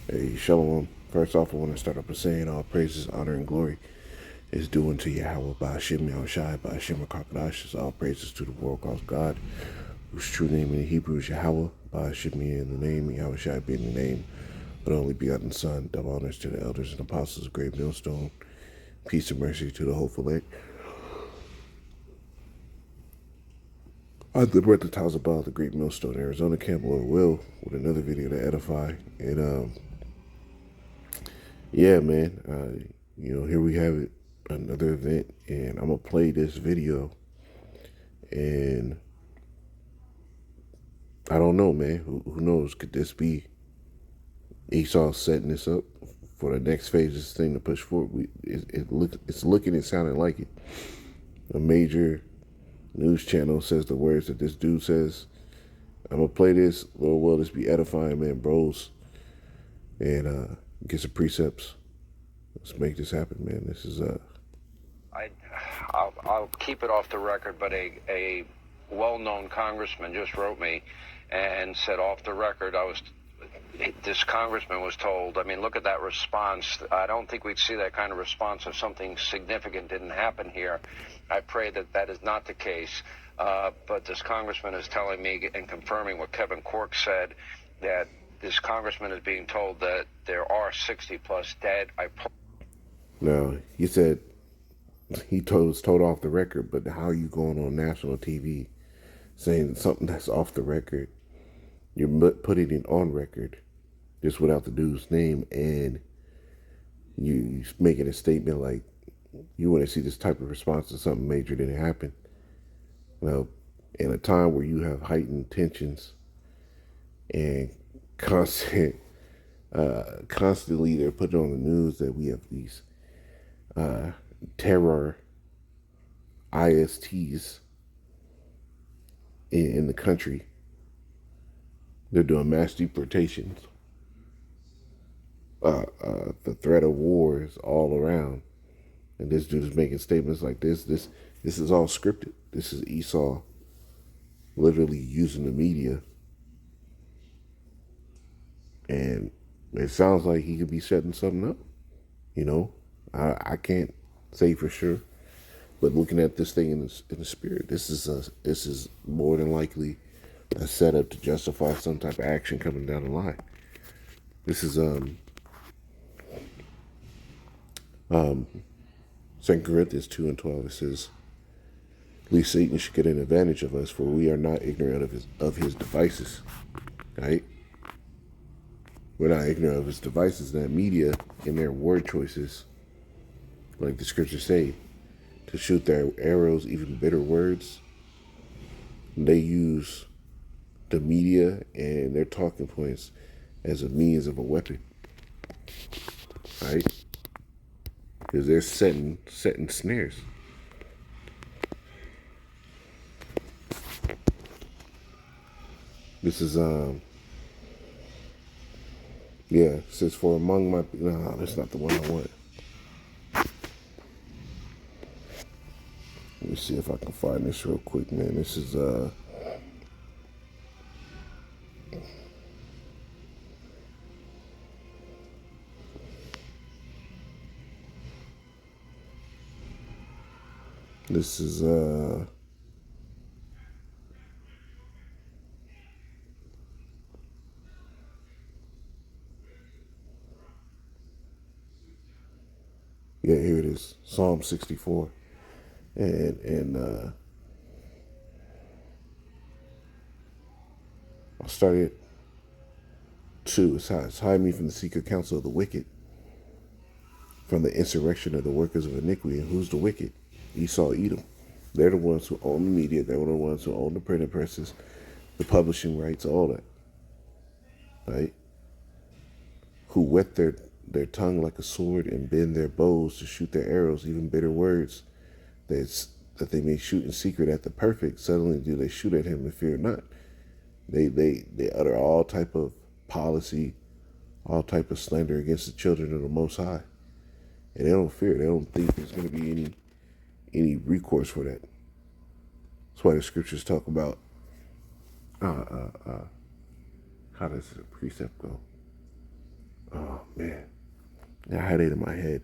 Hey, Shalom. First off, I want to start up by saying all praises, honor, and glory is due unto Yahweh, by Hashem Yahushai, by Hashem HaKadosh. All praises to the world called God, whose true name in Hebrew is Yahweh, by Hashem in the name, Yahushai being the name of the only begotten Son. Double honors to the elders and apostles of Great Millstone. Peace and mercy to the hopeful elect. I'm the brother Tazabal, the Great Millstone, Arizona Camp, Lord Will, with another video to edify. And yeah, man, here we have it, another event, and I'm gonna play this video, and I don't know, man, who knows, could this be Esau setting this up for the next phase of this thing to push forward? It's looking and sounding like it. A major news channel says the words that this dude says. I'm gonna play this, Lord will this be edifying, man, bros, and get some precepts. Let's make this happen, man. This is I'll keep it off the record, but a well-known congressman just wrote me and said off the record, this congressman was told, I mean, look at that response. I don't think we'd see that kind of response if something significant didn't happen here. I pray that that is not the case. But this congressman is telling me and confirming what Kevin Cork said, that this congressman is being told that there are 60 plus dead. Now, he said was told off the record, but how are you going on national TV saying something that's off the record? You're putting it on record just without the dude's name, and you making a statement like you want to see this type of response to something major didn't happen. Well, in a time where you have heightened tensions and constantly they're putting on the news that we have these terror ISTs in the country. They're doing mass deportations. The threat of war is all around, and this dude is making statements like this. This is all scripted. This is Esau literally using the media, and it sounds like he could be setting something up. I can't say for sure, but looking at this thing in the spirit, this is more than likely a setup to justify some type of action coming down the line. This is 2 Corinthians 2:12. It says, "Least Satan should get an advantage of us, for we are not ignorant of his devices." Right? We're not ignorant of his devices. That media, in their word choices, like the scriptures say, to shoot their arrows, even bitter words, they use the media and their talking points as a means of a weapon, right? Because they're setting snares. This is it says, "For among my," no, that's not the one I want. Let me see if I can find this real quick, man. This is This is here it is, Psalm 64, and I'll start it. 2. It's hide me from the secret counsel of the wicked, from the insurrection of the workers of iniquity. And who's the wicked? Esau, Edom. They're the ones who own the media. They're the ones who own the printing presses, the publishing rights, all that. Right? Who whet their tongue like a sword and bend their bows to shoot their arrows, even bitter words that they may shoot in secret at the perfect. Suddenly do they shoot at him and fear not. They utter all type of policy, all type of slander against the children of the Most High. And they don't fear. They don't think there's going to be any recourse for that. That's why the scriptures talk about how does the precept go? I had it in my head.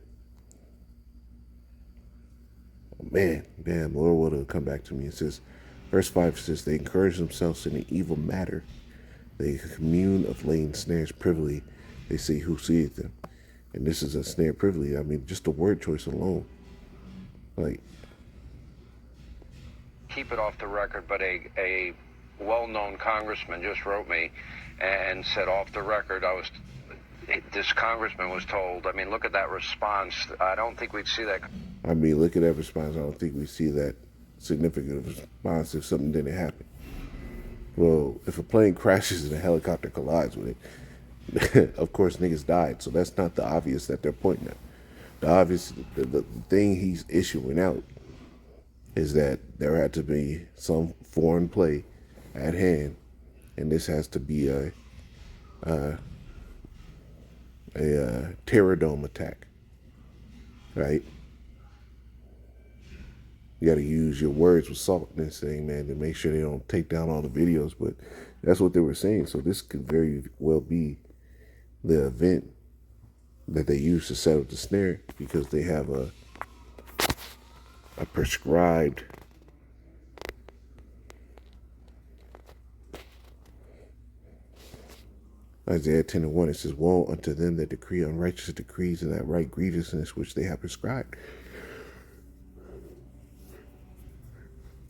Man, damn, Lord would come back to me. It says, verse 5 says, they encourage themselves in an evil matter. They commune of laying snares privily. They say, who seeth them? And this is a snare privily. I mean, just the word choice alone. Like, keep it off the record, but a well-known congressman just wrote me and said off the record, this congressman was told. I mean, look at that response. I don't think we'd see that. I mean, look at that response. I don't think we see that significant response if something didn't happen. Well, if a plane crashes and a helicopter collides with it, of course niggas died. So that's not the obvious that they're pointing at. The thing he's issuing out is that there had to be some foreign play at hand, and this has to be a terror dome attack, right? You got to use your words with salt in this thing, man, to make sure they don't take down all the videos. But that's what they were saying. So this could very well be the event that they use to set up the snare, because they have a prescribed Isaiah 10:1. It says, woe unto them that decree unrighteous decrees and that right grievousness which they have prescribed.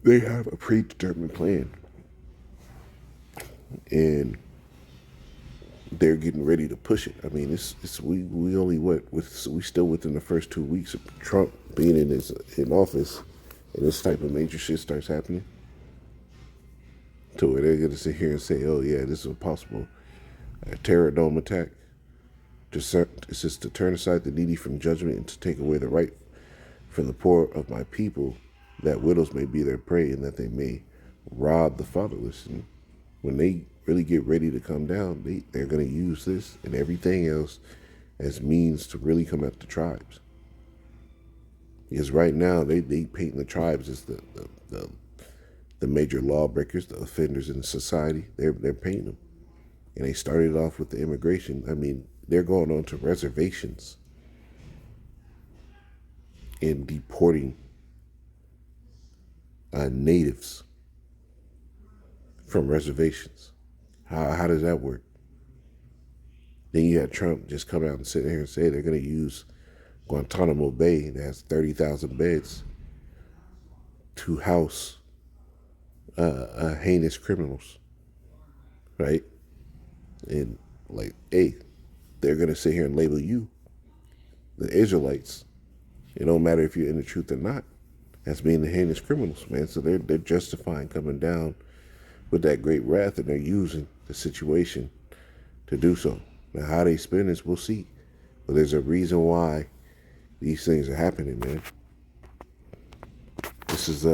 They have a predetermined plan, and they're getting ready to push it. I mean, we only we still within the first 2 weeks of Trump being in office, and this type of major shit starts happening, to where they're gonna sit here and say, "Oh yeah, this is a possible terror dome attack." It says to turn aside the needy from judgment and to take away the right from the poor of my people, that widows may be their prey and that they may rob the fatherless. And when they really get ready to come down, they're going to use this and everything else as means to really come at the tribes. Because right now they paint the tribes as the major lawbreakers, the offenders in society. They're painting them, and they started off with the immigration. I mean, they're going on to reservations and deporting natives from reservations. How does that work? Then you had Trump just come out and sit here and say they're going to use Guantanamo Bay, that has 30,000 beds, to house heinous criminals, right? And like, hey, they're going to sit here and label you, the Israelites. It don't matter if you're in the truth or not, as being the heinous criminals, man. So they're justifying coming down with that great wrath, and they're using the situation to do so. Now, how they spin this, we'll see. But there's a reason why these things are happening, man. This is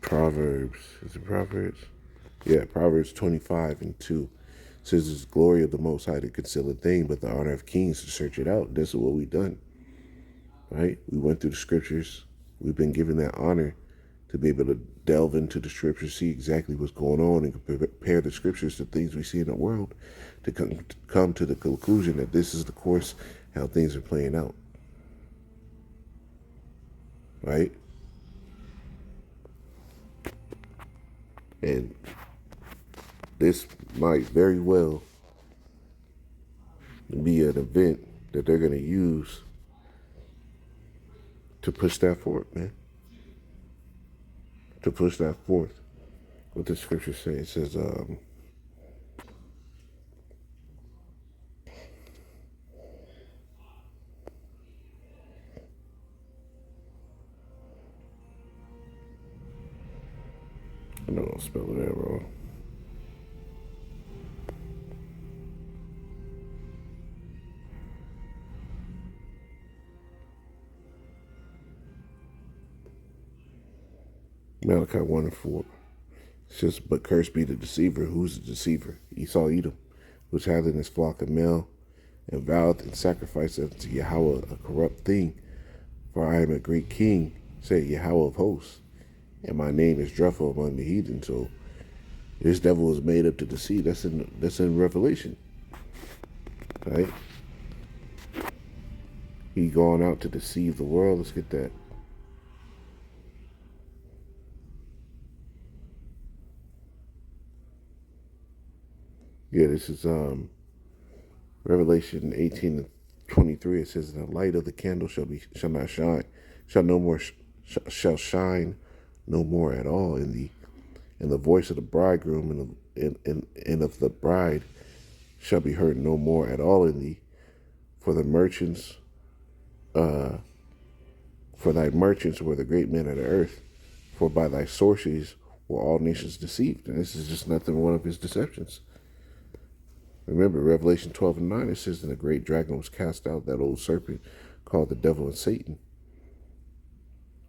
Proverbs. Is it Proverbs? Yeah, Proverbs 25:2. It says, it's the glory of the Most High to conceal a thing, but the honor of kings to search it out. This is what we've done, right? We went through the scriptures. We've been given that honor to be able to delve into the scriptures, see exactly what's going on, and compare the scriptures to things we see in the world, to come to the conclusion that this is the course, how things are playing out, right? And this might very well be an event that they're going to use to push that forward, man. To push that forth. What the scripture says, it says, I know I'll spell that wrong. Malachi 1:4. It says, but cursed be the deceiver. Who's the deceiver? Esau Edom, which hath in his flock a male, and vowed and sacrificed unto Yahweh a corrupt thing. For I am a great king, said Yahweh of hosts, and my name is dreadful among the heathen. So this devil was made up to deceive. That's in Revelation, right? He going out to deceive the world. Let's get that. Yeah, this is Revelation 18:23. It says, "The light of the candle shall not shine, shall shine no more at all in thee, and the voice of the bridegroom and of the bride shall be heard no more at all in thee, for the merchants, for thy merchants were the great men of the earth, for by thy sorceries were all nations deceived." And this is just nothing but one of his deceptions. Remember, Revelation 12:9, it says, "And the great dragon was cast out, that old serpent called the devil and Satan,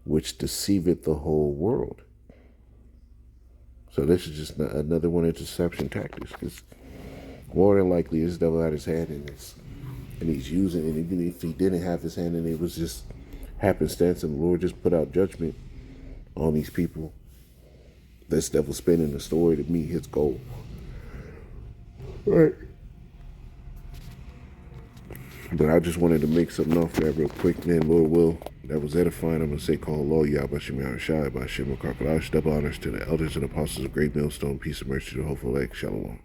which deceiveth the whole world." So this is just another one of deception tactics, because more than likely this devil had his hand in this, and he's using it. Even if he didn't have his hand in it, it was just happenstance, and the Lord just put out judgment on these people. This devil spinning the story to meet his goal. Right. But I just wanted to make something off that real quick. Man, Lord will, that was edifying. I'm going to say, call law, Yahweh Shemar Shai, by Shemar Crocodile. Double honors to the elders and apostles of Great Millstone. Peace and mercy to the hopeful elect. Shalom.